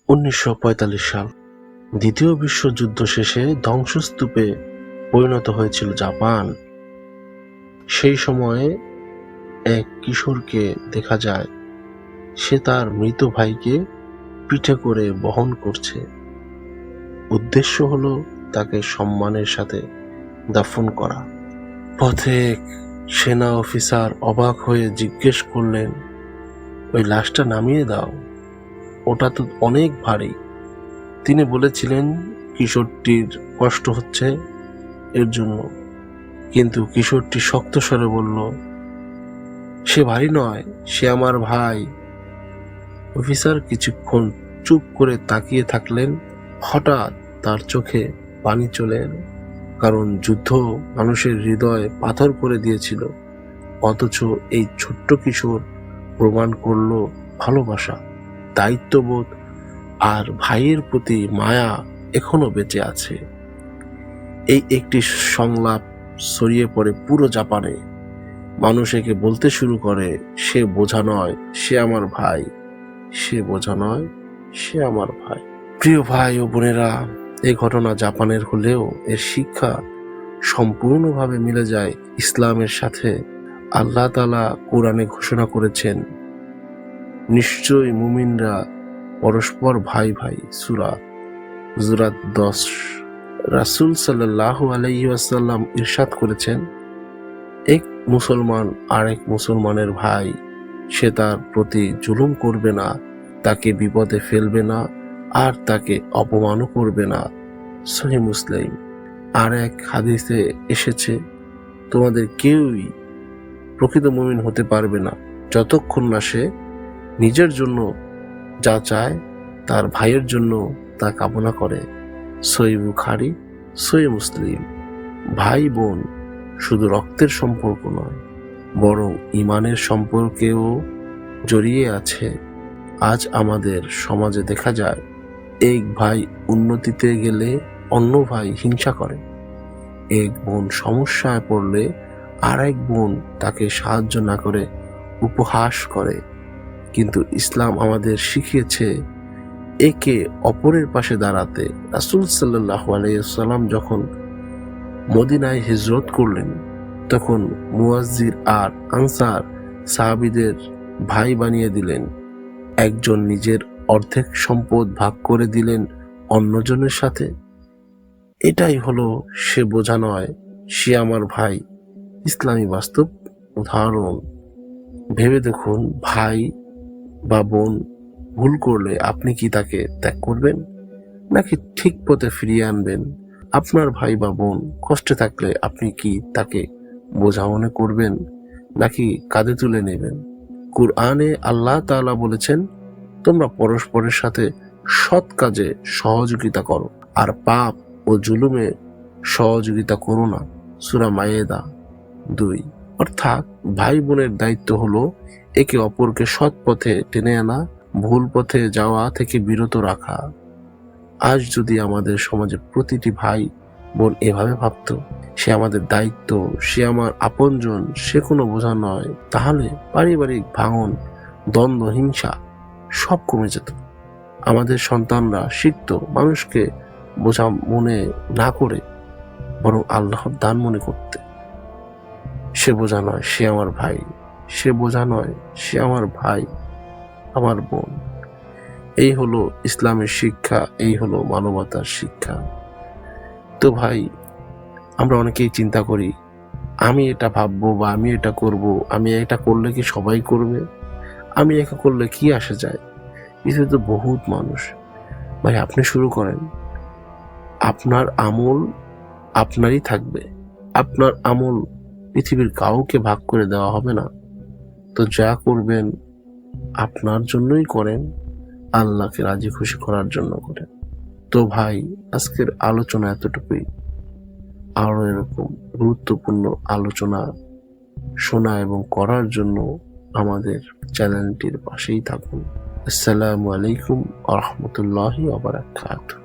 1945 সাল দ্বিতীয় বিশ্বযুদ্ধ শেষে ধ্বংসস্তূপে পরিণত হয়েছিল জাপান। সেই সময়ে এক কিশোরকে দেখা যায়, সে তার মৃত ভাইকে পিঠে করে বহন করছে। উদ্দেশ্য হলো তাকে সম্মানের সাথে দাফন করা। পথে এক সেনা অফিসার অবাক হয়ে জিজ্ঞেস করলেন, ওই লাশটা নামিয়ে দাও, ওটা তো অনেক ভারী। তিনি বলেছিলেন কিশোরটির কষ্ট হচ্ছে এর জন্য, কিন্তু কিশোরটি শক্ত স্বরে বলল, সে ভারী নয়, সে আমার ভাই। অফিসার কিছুক্ষণ চুপ করে তাকিয়ে থাকলেন। হঠাৎ তার চোখে পানি চলে এলো, কারণ যুদ্ধ মানুষের হৃদয় পাথর করে দিয়েছিল। অথচ এই ছোট্ট কিশোর প্রমাণ করলো ভালোবাসা, দায়িত্ববোধ আর ভাইয়ের প্রতি মায়া এখনো বেঁচে আছে। এই একটি সংলাপ ছড়িয়ে পড়ে পুরো জাপানে। মানুষ একে বলতে শুরু করে, সে বোঝা নয়, সে আমার ভাই। সে বোঝা নয়, সে আমার ভাই। প্রিয় ভাই ও বোনেরা, এই ঘটনা জাপানের হলেও এর শিক্ষা সম্পূর্ণভাবে মিলে যায় ইসলামের সাথে। আল্লাহ তাআলা কোরআনে ঘোষণা করেছেন, নিশ্চয়ই মুমিনরা পরস্পর ভাই ভাই। সূরা হুজুরাত 10। রাসূল সাল্লাল্লাহু আলাইহি ওয়াসাল্লাম ইরশাদ করেছেন, এক মুসলমান আরেক মুসলমানের ভাই, সে তার প্রতি জুলুম করবে না, তাকে বিপদে ফেলবে না, আর তাকে অপমানও করবে না। সহিহ মুসলিম। আর এক হাদিসে এসেছে, তোমাদের কেউই প্রকৃত মুমিন হতে পারবে না যতক্ষণ না সে নিজের জন্য যা চায় তার ভাইয়ের জন্য তা কামনা করে। সহিহ বুখারী, সহিহ মুসলিম। ভাই বোন শুধু রক্তের সম্পর্ক নয়, বরং ঈমানের সম্পর্কেও জড়িয়ে আছে। আজ আমাদের সমাজে দেখা যায়, এক ভাই উন্নতিতে গেলে অন্য ভাই হিংসা করে। এক বোন সমস্যায় পড়লে আর এক বোন তাকে সাহায্য না করে উপহাস করে। কিন্তু ইসলাম আমাদের শিখিয়েছে একে অপরের পাশে দাঁড়াতে। রাসূল সাল্লাল্লাহু আলাইহি ওয়াসাল্লাম যখন মদিনায় হিজরত করলেন, তখন মুহাজির আর আনসার সাহাবীদের ভাই বানিয়ে দিলেন। একজন নিজের অর্ধেক সম্পদ ভাগ করে দিলেন অন্যজনের সাথে। এটাই হলো সে বোঝা নয়, সে আমার ভাই ইসলামী বাস্তব উদাহরণ। ভেবে দেখুন, ভাই বা বোন ভুল করলে আপনি কি তাকে ত্যাগ করবেন, নাকি ঠিক পথে ফিরিয়ে আনবেন? আপনার ভাই বা বোন কষ্টে থাকলে আপনি কি তাকে বোঝা মনে করবেন, নাকি কাঁধে তুলে নেবেন? কুরআনে আল্লাহ তাআলা বলেছেন, তোমরা পরস্পরের সাথে সৎ কাজে সহযোগিতা করো, আর পাপ ও জুলুমে সহযোগিতা করো না। সূরা মায়েদা 2। অর্থাৎ ভাই বোনের দায়িত্ব হলো একে অপরকে সৎ পথে টেনে আনা, ভুল পথে যাওয়া থেকে বিরত রাখা। আজ যদি আমাদের সমাজে প্রতিটি ভাই বোন এভাবে ভাবত, সে আমাদের দায়িত্ব, সে আমার আপনজন, সে কোনো বোঝা নয়, তাহলে পারিবারিক ভাঙন, দ্বন্দ্ব, হিংসা সব কমে যেত। আমাদের সন্তানরা শিখত মানুষকে বোঝা মনে না করে বরং আল্লাহর দান মনে করতে। সে বোঝা নয়, সে আমার ভাই। সে বোঝা নয়, সে আমার ভাই, আমার বোন। এই হলো ইসলামের শিক্ষা, এই হলো মানবতার শিক্ষা। তো ভাই, আমরা অনেকেই চিন্তা করি, আমি এটা ভাববো বা আমি এটা করব, আমি এটা করলে কি সবাই করবে, আমি একা করলে কি আসে যায়? পৃথিবীতে তো বহুত মানুষ। ভাই, আপনি শুরু করেন। আপনার আমল আপনারই থাকবে। আপনার আমল পৃথিবীর কাউকে ভাগ করে দেওয়া হবে না। তো যা করবেন আপনার জন্যই করেন, আল্লাহকে রাজি খুশি করার জন্য করেন। তো ভাই, আজকের আলোচনা এতটুকুই। আরো এরকম গুরুত্বপূর্ণ আলোচনা শোনা এবং করার জন্য আমাদের চ্যানেলটির পাশেই থাকুন। আসসালামু আলাইকুম ওয়া রাহমাতুল্লাহি ওয়া বারাকাতুহু।